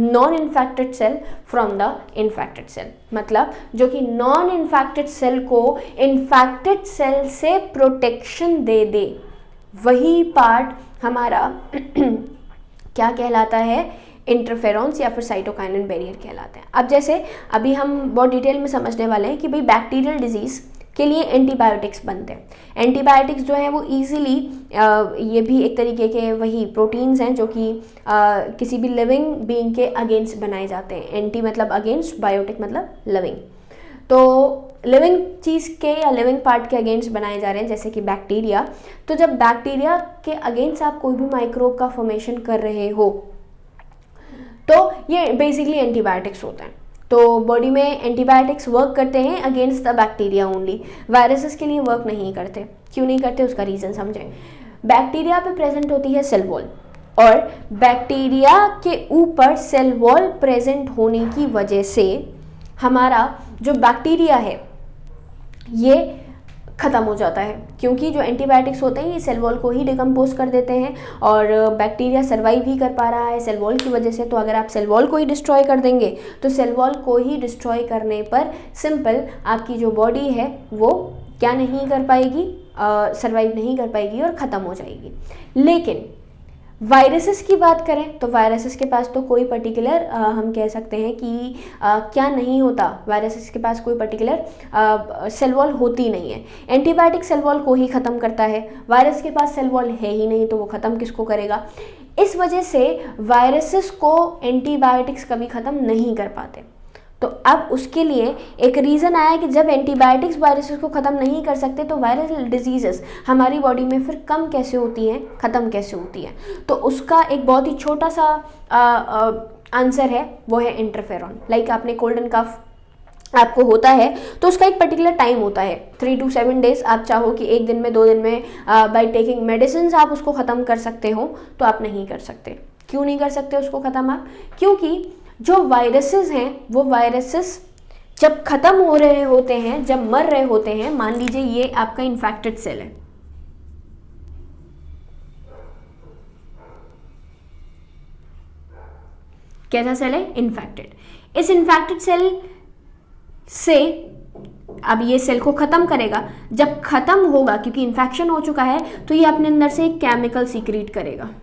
non-infected cell from the infected cell। मतलब जो कि non-infected cell को infected cell से protection दे दे, वही पार्ट हमारा क्या कहलाता है? इंटरफेरॉन्स या फिर साइटोकाइनिन बैरियर कहलाते हैं। अब जैसे अभी हम बहुत डिटेल में समझने वाले हैं कि भाई बैक्टीरियल डिजीज़ के लिए एंटीबायोटिक्स बनते हैं। एंटीबायोटिक्स जो है वो इजीली ये भी एक तरीके के वही प्रोटीन्स हैं जो कि किसी भी लिविंग बीइंग के अगेंस्ट बनाए जाते हैं। एंटी मतलब अगेंस्ट, बायोटिक मतलब लिविंग। तो लिविंग चीज़ के या लिविंग पार्ट के अगेंस्ट बनाए जा रहे हैं, जैसे कि बैक्टीरिया। तो जब बैक्टीरिया के अगेंस्ट आप कोई भी माइक्रोब का फॉर्मेशन कर रहे हो तो ये बेसिकली एंटीबायोटिक्स होता है। तो बॉडी में एंटीबायोटिक्स वर्क करते हैं against the bacteria only, viruses के लिए वर्क नहीं करते। क्यों नहीं करते उसका रीज़न समझें। बैक्टीरिया पे प्रेजेंट होती है सेल वॉल, और बैक्टीरिया के ऊपर सेल वॉल प्रेजेंट होने की वजह से हमारा जो बैक्टीरिया है ये ख़त्म हो जाता है, क्योंकि जो एंटीबायोटिक्स होते हैं ये सेल वॉल को ही डिकम्पोज कर देते हैं और बैक्टीरिया सर्वाइव ही कर पा रहा है सेल वॉल की वजह से। तो अगर आप सेल वॉल को ही डिस्ट्रॉय कर देंगे तो सेल वॉल को ही डिस्ट्रॉय करने पर सिंपल आपकी जो बॉडी है वो क्या नहीं कर पाएगी, सर्वाइव नहीं कर पाएगी और ख़त्म हो जाएगी। लेकिन वायरसेस की बात करें तो वायरसेस के पास तो कोई पर्टिकुलर हम कह सकते हैं कि क्या नहीं होता, वायरसेस के पास कोई पर्टिकुलर सेल वॉल होती नहीं है। एंटीबायोटिक सेल वॉल को ही ख़त्म करता है, वायरस के पास सेल वॉल है ही नहीं तो वो ख़त्म किसको करेगा। इस वजह से वायरसेस को एंटीबायोटिक्स कभी ख़त्म नहीं कर पाते। तो अब उसके लिए एक रीज़न आया कि जब एंटीबायोटिक्स वायरसेस को ख़त्म नहीं कर सकते तो वायरल डिजीज़ेस हमारी बॉडी में फिर कम कैसे होती हैं, ख़त्म कैसे होती हैं। तो उसका एक बहुत ही छोटा सा आंसर है, वो है इंटरफेरॉन। लाइक आपने कोल्ड एंड कफ आपको होता है तो उसका एक पर्टिकुलर टाइम होता है 3 to 7 डेज। आप चाहो कि एक दिन में 2 दिन में बाय टेकिंग मेडिसिन आप उसको ख़त्म कर सकते हो, तो आप नहीं कर सकते। क्यों नहीं कर सकते उसको ख़त्म आप? क्योंकि जो वायरसेस हैं वो वायरसेस जब ख़त्म हो रहे होते हैं, जब मर रहे होते हैं, मान लीजिए ये आपका इन्फेक्टेड सेल है, कैसा सेल है? इन्फेक्टेड। इस इन्फेक्टेड सेल से अब ये सेल को ख़त्म करेगा। जब ख़त्म होगा, क्योंकि इन्फेक्शन हो चुका है, तो ये अपने अंदर से एक केमिकल सीक्रेट करेगा।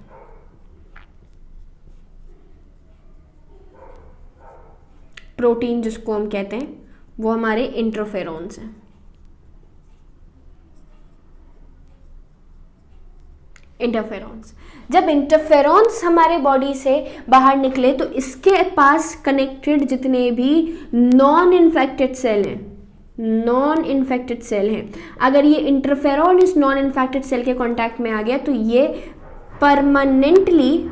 प्रोटीन जिसको हम कहते हैं वो हमारे इंटरफेरॉन्स हैं। इंटरफेरॉन्स, जब इंटरफेरॉन्स हमारे बॉडी से बाहर निकले तो इसके पास कनेक्टेड जितने भी नॉन इन्फेक्टेड सेल हैं, अगर ये इंटरफेरॉन इस नॉन इन्फेक्टेड सेल के कांटेक्ट में आ गया तो ये परमानेंटली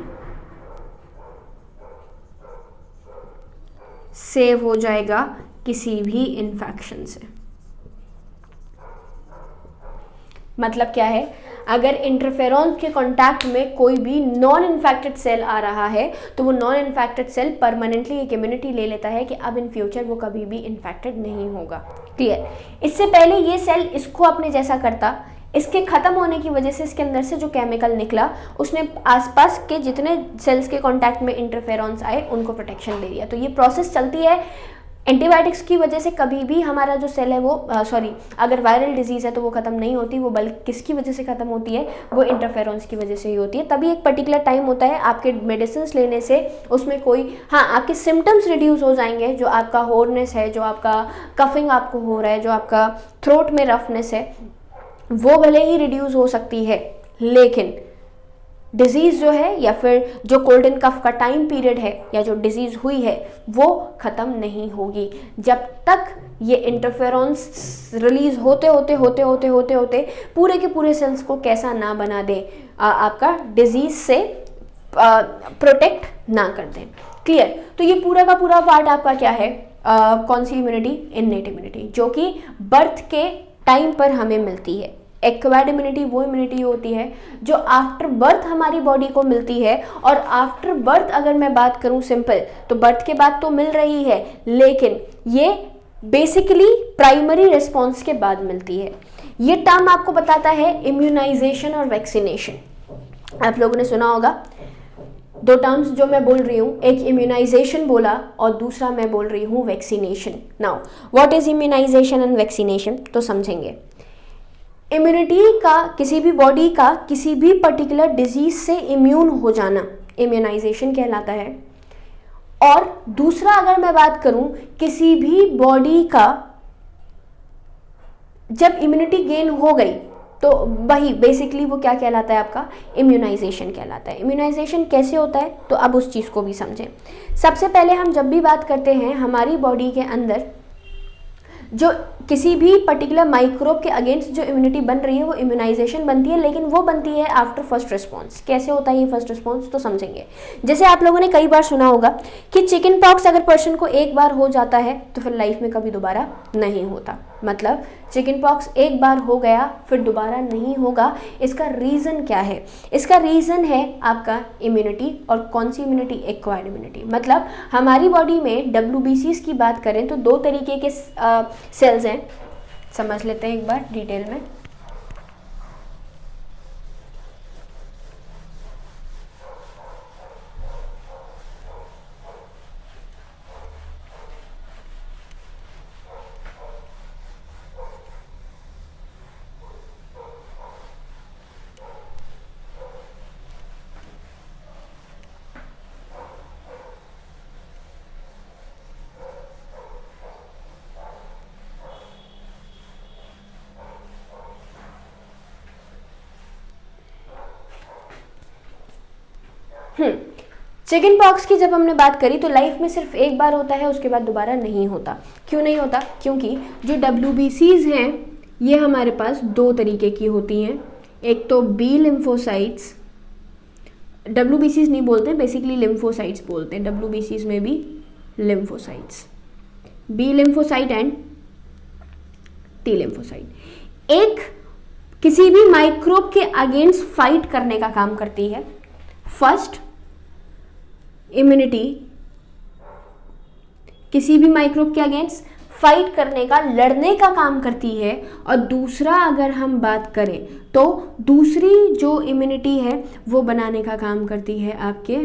सेव हो जाएगा किसी भी इन्फेक्शन से। मतलब क्या है, अगर इंटरफेरॉन के कांटेक्ट में कोई भी नॉन इन्फेक्टेड सेल आ रहा है तो वो नॉन इन्फेक्टेड सेल परमानेंटली एक इम्यूनिटी ले लेता है कि अब इन फ्यूचर वो कभी भी इन्फेक्टेड नहीं होगा। क्लियर? इससे पहले ये सेल इसको अपने जैसा करता, इसके ख़त्म होने की वजह से इसके अंदर से जो केमिकल निकला उसने आसपास के जितने सेल्स के कांटेक्ट में इंटरफेरॉन्स आए उनको प्रोटेक्शन दे दिया। तो ये प्रोसेस चलती है। एंटीबायोटिक्स की वजह से कभी भी हमारा जो सेल है वो अगर वायरल डिजीज़ है तो वो ख़त्म नहीं होती, वो बल्कि किसकी वजह से ख़त्म होती है, वो इंटरफेरॉन्स की वजह से ही होती है। तभी एक पर्टिकुलर टाइम होता है आपके मेडिसिन लेने से उसमें कोई आपके सिम्टम्स रिड्यूस हो जाएंगे। जो आपका होरनेस है, जो आपका कफिंग आपको हो रहा है, जो आपका थ्रोट में रफनेस है, वो भले ही रिड्यूस हो सकती है, लेकिन डिजीज़ जो है या फिर जो कोल्ड एंड कफ का टाइम पीरियड है या जो डिजीज़ हुई है वो ख़त्म नहीं होगी जब तक ये इंटरफेरॉन्स रिलीज़ होते पूरे के पूरे सेल्स को कैसा ना बना दे, आपका डिजीज़ से प्रोटेक्ट ना कर दें। क्लियर? तो ये पूरा का पूरा पार्ट आपका क्या है, कौन सी इम्यूनिटी? इन्नेट इम्यूनिटी, जो कि बर्थ के टाइम पर हमें मिलती है। एक्वायर्ड इम्यूनिटी वो इम्यूनिटी होती है जो आफ्टर बर्थ हमारी बॉडी को मिलती है। और आफ्टर बर्थ अगर मैं बात करूं सिंपल, तो बर्थ के बाद तो मिल रही है, लेकिन ये बेसिकली प्राइमरी रिस्पॉन्स के बाद मिलती है। ये टर्म आपको बताता है इम्यूनाइजेशन और वैक्सीनेशन। आप लोगों ने सुना होगा दो टर्म्स जो मैं बोल रही हूँ, एक इम्यूनाइजेशन बोला और दूसरा मैं बोल रही हूँ vaccination. Now what is immunization and vaccination, तो समझेंगे। इम्यूनिटी का, किसी भी बॉडी का किसी भी पर्टिकुलर डिजीज से इम्यून हो जाना इम्यूनाइजेशन कहलाता है। और दूसरा अगर मैं बात करूं किसी भी बॉडी का जब इम्यूनिटी गेन हो गई तो वही बेसिकली वो क्या कहलाता है, आपका इम्यूनाइजेशन कहलाता है। इम्यूनाइजेशन कैसे होता है, तो अब उस चीज़ को भी समझें। सबसे पहले हम जब भी बात करते हैं हमारी बॉडी के अंदर जो किसी भी पर्टिकुलर माइक्रोब के अगेंस्ट जो इम्यूनिटी बन रही है वो इम्यूनाइजेशन बनती है, लेकिन वो बनती है आफ्टर फर्स्ट रिस्पॉन्स। कैसे होता है ये फर्स्ट रिस्पॉन्स, तो समझेंगे। जैसे आप लोगों ने कई बार सुना होगा कि चिकन पॉक्स अगर पर्सन को एक बार हो जाता है तो फिर लाइफ में कभी दोबारा नहीं होता। मतलब चिकन पॉक्स एक बार हो गया फिर दोबारा नहीं होगा। इसका रीज़न क्या है? इसका रीज़न है आपका इम्यूनिटी। और कौन सी इम्यूनिटी? Acquired immunity. मतलब हमारी बॉडी में WBCs की बात करें तो 2 तरीके के सेल्स हैं, समझ लेते हैं एक बार डिटेल में। चिकन पॉक्स की जब हमने बात करी तो लाइफ में सिर्फ एक बार होता है, उसके बाद दोबारा नहीं होता। क्यों नहीं होता? क्योंकि जो WBCs हैं ये हमारे पास 2 तरीके की होती हैं। एक तो बी लिम्फोसाइट्स, WBCs नहीं बोलते, बेसिकली लिम्फोसाइट्स बोलते हैं। WBCs में भी lymphocytes, B lymphocyte and T lymphocyte. एक किसी भी माइक्रोब के अगेंस्ट फाइट करने का काम करती है। फर्स्ट इम्यूनिटी किसी भी माइक्रोब के अगेंस्ट फाइट करने का, लड़ने का काम करती है। और दूसरा अगर हम बात करें तो दूसरी जो इम्यूनिटी है वो बनाने का काम करती है आपके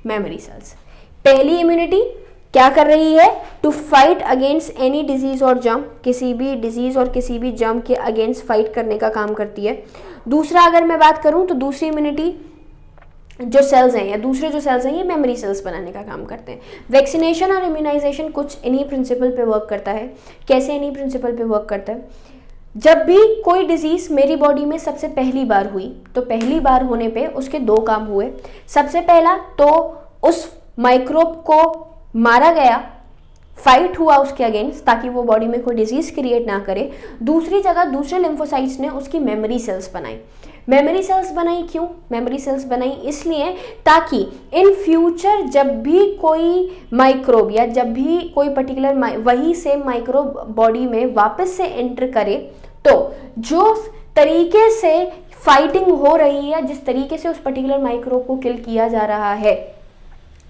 मेमोरी सेल्स। पहली इम्यूनिटी क्या कर रही है? To fight against any disease और जर्म, किसी भी डिजीज और किसी भी जर्म के अगेंस्ट फाइट करने का काम करती है। दूसरा अगर मैं बात करूं तो दूसरी इम्यूनिटी जो सेल्स हैं या दूसरे जो सेल्स हैं ये मेमोरी सेल्स बनाने का काम करते हैं। वैक्सीनेशन और इम्यूनाइजेशन कुछ इन्हीं प्रिंसिपल पे वर्क करता है। कैसे इन्हीं प्रिंसिपल पे वर्क करता है? जब भी कोई डिजीज मेरी बॉडी में सबसे पहली बार हुई तो पहली बार होने पे उसके 2 काम हुए। सबसे पहला तो उस माइक्रोब को मारा गया, फाइट हुआ उसके अगेंस्ट ताकि वो बॉडी में कोई डिजीज क्रिएट ना करे। दूसरी जगह दूसरे लिम्फोसाइट्स ने उसकी मेमोरी सेल्स बनाई। मेमोरी सेल्स बनाई क्यों? मेमोरी सेल्स बनाई इसलिए ताकि इन फ्यूचर जब भी कोई माइक्रोब या जब भी कोई पर्टिकुलर वही सेम माइक्रोब बॉडी में वापस से एंटर करे तो जो तरीके से फाइटिंग हो रही है, जिस तरीके से उस पर्टिकुलर माइक्रोब को किल किया जा रहा है,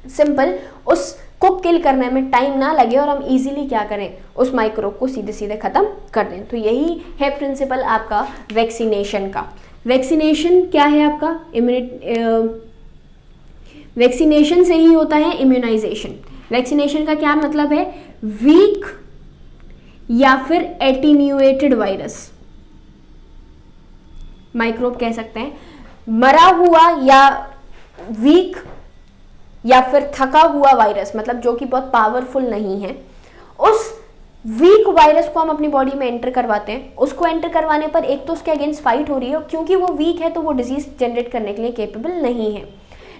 सिंपल उसको किल करने में टाइम ना लगे और हम इजीली क्या करें, उस माइक्रोब को सीधे सीधे ख़त्म कर दें। तो यही है प्रिंसिपल आपका वैक्सीनेशन का। वैक्सीनेशन क्या है आपका? वैक्सीनेशन से ही होता है इम्यूनाइजेशन। वैक्सीनेशन का क्या मतलब है? वीक या फिर एटीन्यूएटेड वायरस, माइक्रोब कह सकते हैं, मरा हुआ या वीक या फिर थका हुआ वायरस, मतलब जो कि बहुत पावरफुल नहीं है, उस वीक वायरस को हम अपनी बॉडी में एंटर करवाते हैं। उसको एंटर करवाने पर एक तो उसके अगेंस्ट फाइट हो रही है, क्योंकि वो वीक है तो वो डिजीज जनरेट करने के लिए केपेबल नहीं है।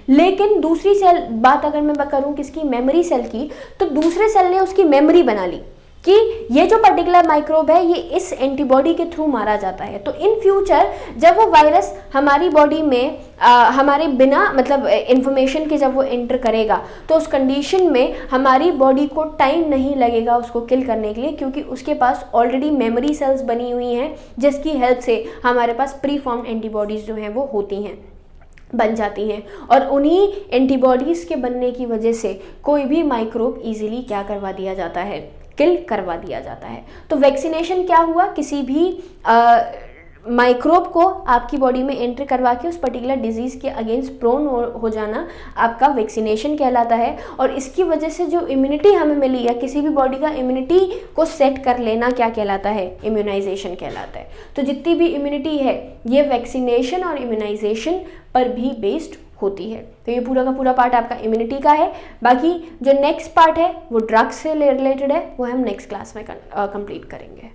लेकिन दूसरी सेल बात अगर मैं करूं किसकी? मेमोरी सेल की, तो दूसरे सेल ने उसकी मेमोरी बना ली कि ये जो पर्टिकुलर माइक्रोब है ये इस एंटीबॉडी के थ्रू मारा जाता है। तो इन फ्यूचर जब वो वायरस हमारी बॉडी में हमारे बिना मतलब इंफॉर्मेशन के जब वो एंटर करेगा तो उस कंडीशन में हमारी बॉडी को टाइम नहीं लगेगा उसको किल करने के लिए, क्योंकि उसके पास ऑलरेडी मेमोरी सेल्स बनी हुई हैं जिसकी हेल्प से हमारे पास प्री फॉर्म्ड एंटीबॉडीज़ जो हैं वो होती हैं, बन जाती हैं। और उन्हीं एंटीबॉडीज़ के बनने की वजह से कोई भी माइक्रोब ईजिली क्या करवा दिया जाता है? किल करवा दिया जाता है। तो वैक्सीनेशन क्या हुआ? किसी भी माइक्रोब को आपकी बॉडी में एंटर करवा के उस पर्टिकुलर डिजीज़ के अगेंस्ट प्रोन हो जाना आपका वैक्सीनेशन कहलाता है। और इसकी वजह से जो इम्यूनिटी हमें मिली है, किसी भी बॉडी का इम्यूनिटी को सेट कर लेना क्या कहलाता है? इम्यूनाइजेशन कहलाता है। तो जितनी भी इम्यूनिटी है ये वैक्सीनेशन और इम्यूनाइजेशन पर भी बेस्ड होती है। तो ये पूरा का पूरा पार्ट आपका इम्यूनिटी का है। बाकी जो नेक्स्ट पार्ट है वो ड्रग्स से रिलेटेड है, वो हम नेक्स्ट क्लास में कंप्लीट करेंगे।